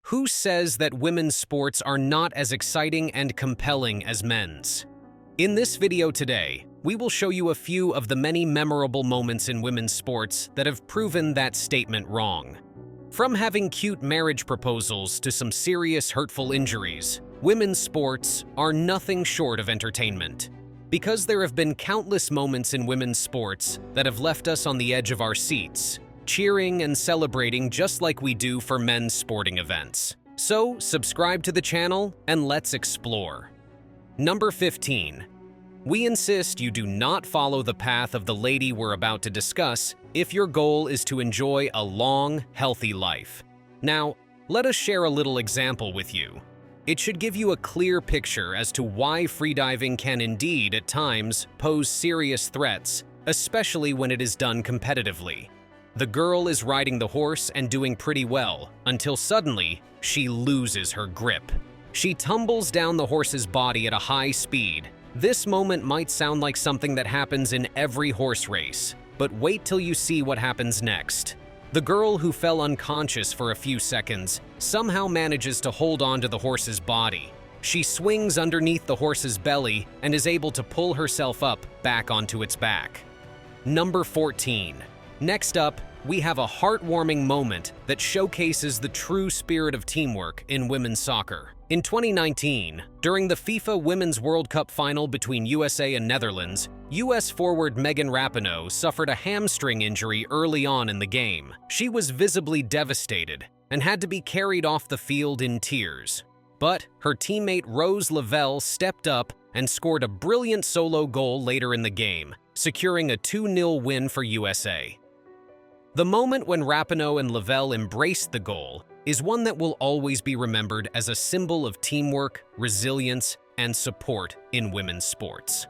Who says that women's sports are not as exciting and compelling as men's? In this video today, we will show you a few of the many memorable moments in women's sports that have proven that statement wrong. From having cute marriage proposals to some serious hurtful injuries, women's sports are nothing short of entertainment. Because there have been countless moments in women's sports that have left us on the edge of our seats, cheering and celebrating just like we do for men's sporting events. So, subscribe to the channel and let's explore. Number 15. We insist you do not follow the path of the lady we're about to discuss if your goal is to enjoy a long, healthy life. Now, let us share a little example with you. It should give you a clear picture as to why freediving can indeed, at times, pose serious threats, especially when it is done competitively. The girl is riding the horse and doing pretty well, until suddenly, she loses her grip. She tumbles down the horse's body at a high speed. This moment might sound like something that happens in every horse race, but wait till you see what happens next. The girl, who fell unconscious for a few seconds, somehow manages to hold on to the horse's body. She swings underneath the horse's belly and is able to pull herself up back onto its back. Number 14. Next up, we have a heartwarming moment that showcases the true spirit of teamwork in women's soccer. In 2019, during the FIFA Women's World Cup final between USA and Netherlands, US forward Megan Rapinoe suffered a hamstring injury early on in the game. She was visibly devastated and had to be carried off the field in tears. But her teammate Rose Lavelle stepped up and scored a brilliant solo goal later in the game, securing a 2-0 win for USA. The moment when Rapinoe and Lavelle embraced the goal is one that will always be remembered as a symbol of teamwork, resilience, and support in women's sports.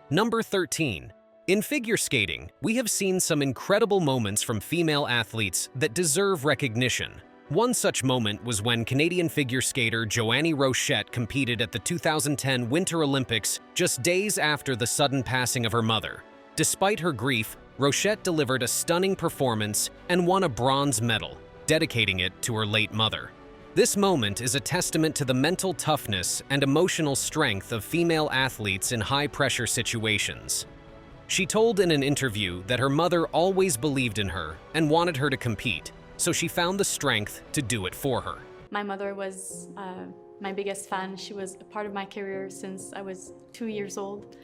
Number 13. In figure skating, we have seen some incredible moments from female athletes that deserve recognition. One such moment was when Canadian figure skater Joanie Rochette competed at the 2010 Winter Olympics just days after the sudden passing of her mother. Despite her grief, Rochette delivered a stunning performance and won a bronze medal, dedicating it to her late mother. This moment is a testament to the mental toughness and emotional strength of female athletes in high-pressure situations. She told in an interview that her mother always believed in her and wanted her to compete, so she found the strength to do it for her. My mother was my biggest fan. She was a part of my career since I was 2 years old.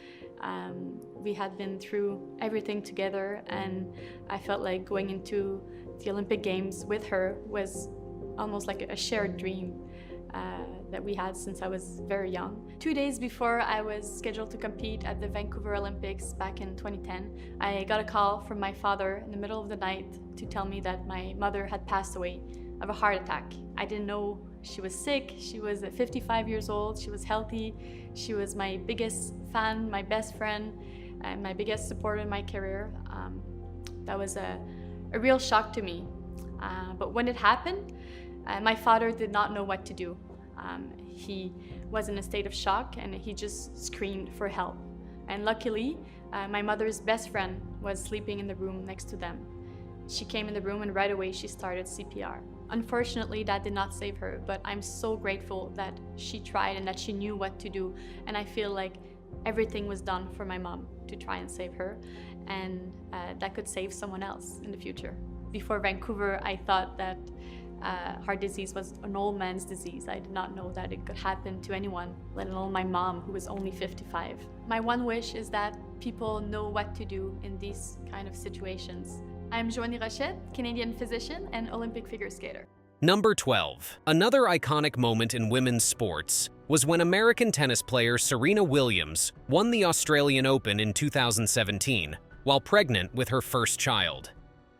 We had been through everything together, and I felt like going into the Olympic Games with her was almost like a shared dream that we had since I was very young. 2 days before I was scheduled to compete at the Vancouver Olympics back in 2010, I got a call from my father in the middle of the night to tell me that my mother had passed away of a heart attack. I didn't know she was sick. She was 55 years old. She was healthy. She was my biggest fan, my best friend, and my biggest supporter in my career. That was a real shock to me. But when it happened, my father did not know what to do. He was in a state of shock, and he just screamed for help. And luckily, my mother's best friend was sleeping in the room next to them. She came in the room, and right away she started CPR. Unfortunately, that did not save her, but I'm so grateful that she tried and that she knew what to do. And I feel like everything was done for my mom to try and save her, and that could save someone else in the future. Before Vancouver, I thought that heart disease was an old man's disease. I did not know that it could happen to anyone, let alone my mom, who was only 55. My one wish is that people know what to do in these kind of situations. I'm Joanie Rochette, Canadian physician and Olympic figure skater. Number 12. Another iconic moment in women's sports was when American tennis player Serena Williams won the Australian Open in 2017 while pregnant with her first child.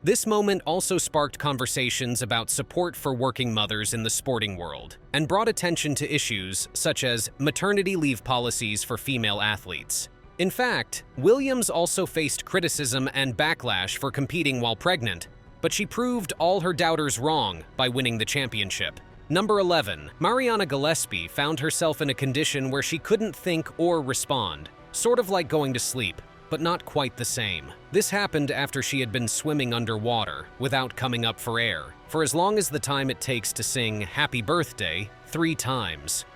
This moment also sparked conversations about support for working mothers in the sporting world and brought attention to issues such as maternity leave policies for female athletes. In fact, Williams also faced criticism and backlash for competing while pregnant, but she proved all her doubters wrong by winning the championship. Number 11. Mariana Gillespie found herself in a condition where she couldn't think or respond, sort of like going to sleep, but not quite the same. This happened after she had been swimming underwater without coming up for air for as long as the time it takes to sing "Happy Birthday" 3 times.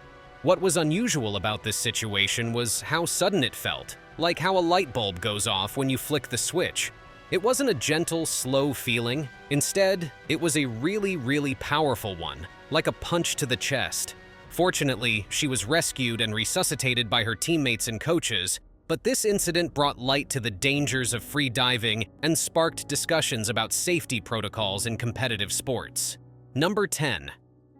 What was unusual about this situation was how sudden it felt, like how a light bulb goes off when you flick the switch. It wasn't a gentle, slow feeling. Instead, it was a really powerful one, like a punch to the chest. Fortunately, she was rescued and resuscitated by her teammates and coaches, but this incident brought light to the dangers of free diving and sparked discussions about safety protocols in competitive sports. Number 10.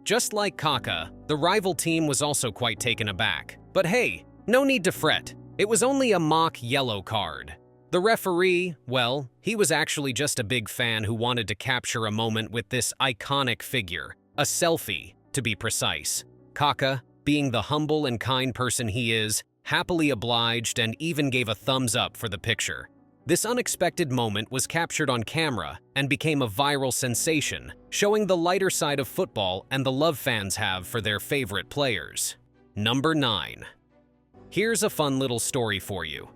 Just like Kaka, the rival team was also quite taken aback. But hey, no need to fret. It was only a mock yellow card. The referee, well, he was actually just a big fan who wanted to capture a moment with this iconic figure, a selfie, to be precise. Kaka, being the humble and kind person he is, happily obliged and even gave a thumbs up for the picture. This unexpected moment was captured on camera and became a viral sensation, showing the lighter side of football and the love fans have for their favorite players. Number 9. Here's a fun little story for you.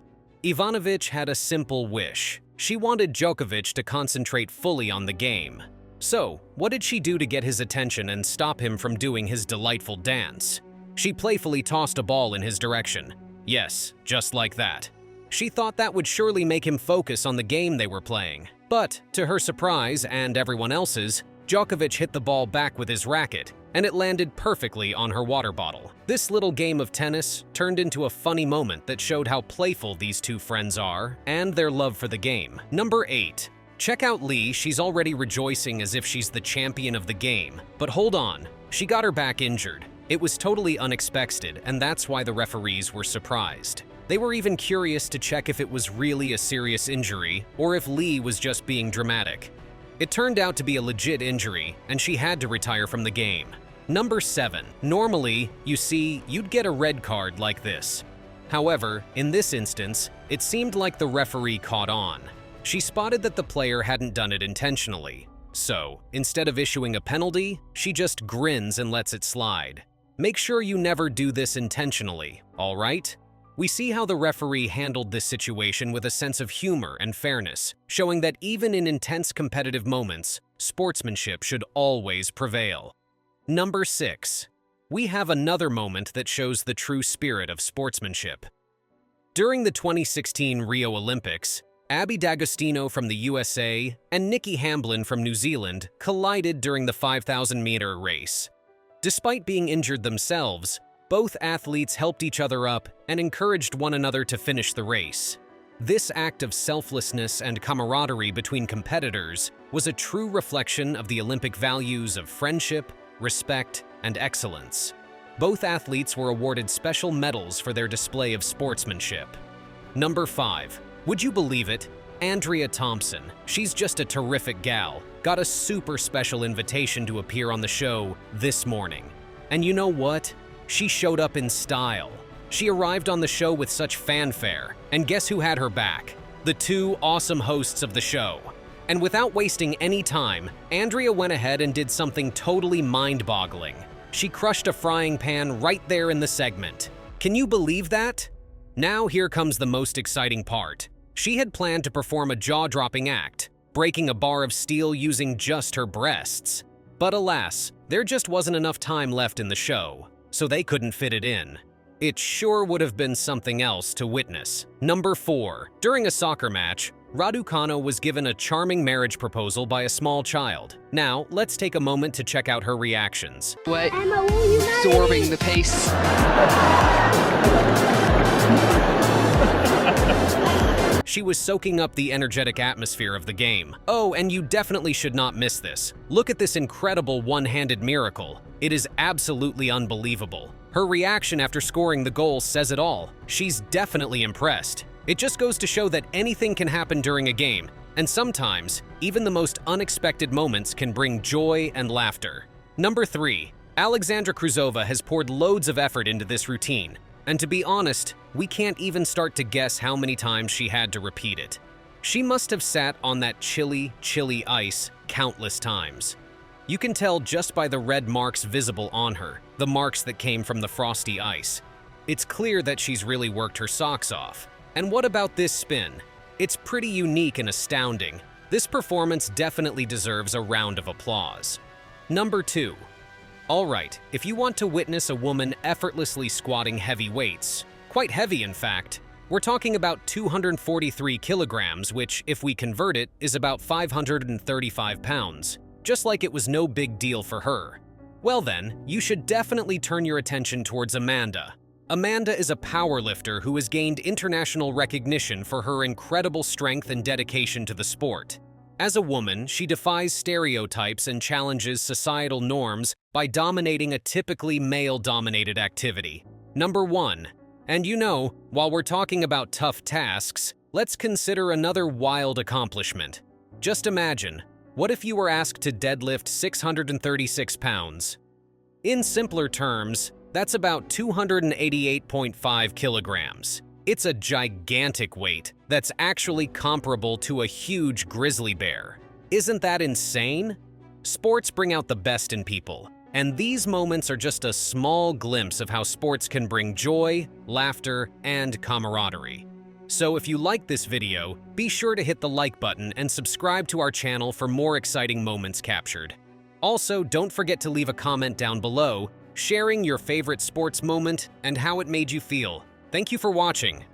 Ivanovic had a simple wish. She wanted Djokovic to concentrate fully on the game. So, what did she do to get his attention and stop him from doing his delightful dance? She playfully tossed a ball in his direction. Yes, just like that. She thought that would surely make him focus on the game they were playing. But, to her surprise and everyone else's, Djokovic hit the ball back with his racket, and it landed perfectly on her water bottle. This little game of tennis turned into a funny moment that showed how playful these two friends are and their love for the game. Number 8. Check out Lee, she's already rejoicing as if she's the champion of the game. But hold on, she got her back injured. It was totally unexpected, and that's why the referees were surprised. They were even curious to check if it was really a serious injury or if Lee was just being dramatic. It turned out to be a legit injury, and she had to retire from the game. Number 7. Normally, you see, you'd get a red card like this. However, in this instance, it seemed like the referee caught on. She spotted that the player hadn't done it intentionally. So, instead of issuing a penalty, she just grins and lets it slide. Make sure you never do this intentionally, all right? We see how the referee handled this situation with a sense of humor and fairness, showing that even in intense competitive moments, sportsmanship should always prevail. Number 6. We have another moment that shows the true spirit of sportsmanship. During the 2016 Rio Olympics, Abby D'Agostino from the USA and Nikki Hamblin from New Zealand collided during the 5,000-meter race. Despite being injured themselves, both athletes helped each other up and encouraged one another to finish the race. This act of selflessness and camaraderie between competitors was a true reflection of the Olympic values of friendship, respect, and excellence. Both athletes were awarded special medals for their display of sportsmanship. Number 5. Would you believe it? Andrea Thompson, she's just a terrific gal, got a super special invitation to appear on the show this morning. And you know what? She showed up in style. She arrived on the show with such fanfare, and guess who had her back? The two awesome hosts of the show. And without wasting any time, Andrea went ahead and did something totally mind-boggling. She crushed a frying pan right there in the segment. Can you believe that? Now here comes the most exciting part. She had planned to perform a jaw-dropping act, breaking a bar of steel using just her breasts. But alas, there just wasn't enough time left in the show, so they couldn't fit it in. It sure would have been something else to witness. Number 4. During a soccer match, Raducanu was given a charming marriage proposal by a small child. Now, let's take a moment to check out her reactions. Absorbing the pace. She was soaking up the energetic atmosphere of the game. Oh, and you definitely should not miss this. Look at this incredible one-handed miracle. It is absolutely unbelievable. Her reaction after scoring the goal says it all. She's definitely impressed. It just goes to show that anything can happen during a game, and sometimes, even the most unexpected moments can bring joy and laughter. Number 3. Alexandra Kruzova has poured loads of effort into this routine. And to be honest, we can't even start to guess how many times she had to repeat it. She must have sat on that chilly ice countless times. You can tell just by the red marks visible on her, the marks that came from the frosty ice. It's clear that she's really worked her socks off. And what about this spin? It's pretty unique and astounding. This performance definitely deserves a round of applause. Number 2. Alright, if you want to witness a woman effortlessly squatting heavy weights, quite heavy in fact, we're talking about 243 kilograms, which, if we convert it, is about 535 pounds, just like it was no big deal for her. Well then, you should definitely turn your attention towards Amanda. Amanda is a powerlifter who has gained international recognition for her incredible strength and dedication to the sport. As a woman, she defies stereotypes and challenges societal norms by dominating a typically male-dominated activity. Number 1. And you know, while we're talking about tough tasks, let's consider another wild accomplishment. Just imagine, what if you were asked to deadlift 636 pounds? In simpler terms, that's about 288.5 kilograms. It's a gigantic weight that's actually comparable to a huge grizzly bear. Isn't that insane? Sports bring out the best in people, and these moments are just a small glimpse of how sports can bring joy, laughter, and camaraderie. So if you like this video, be sure to hit the like button and subscribe to our channel for more exciting moments captured. Also, don't forget to leave a comment down below, sharing your favorite sports moment and how it made you feel. Thank you for watching.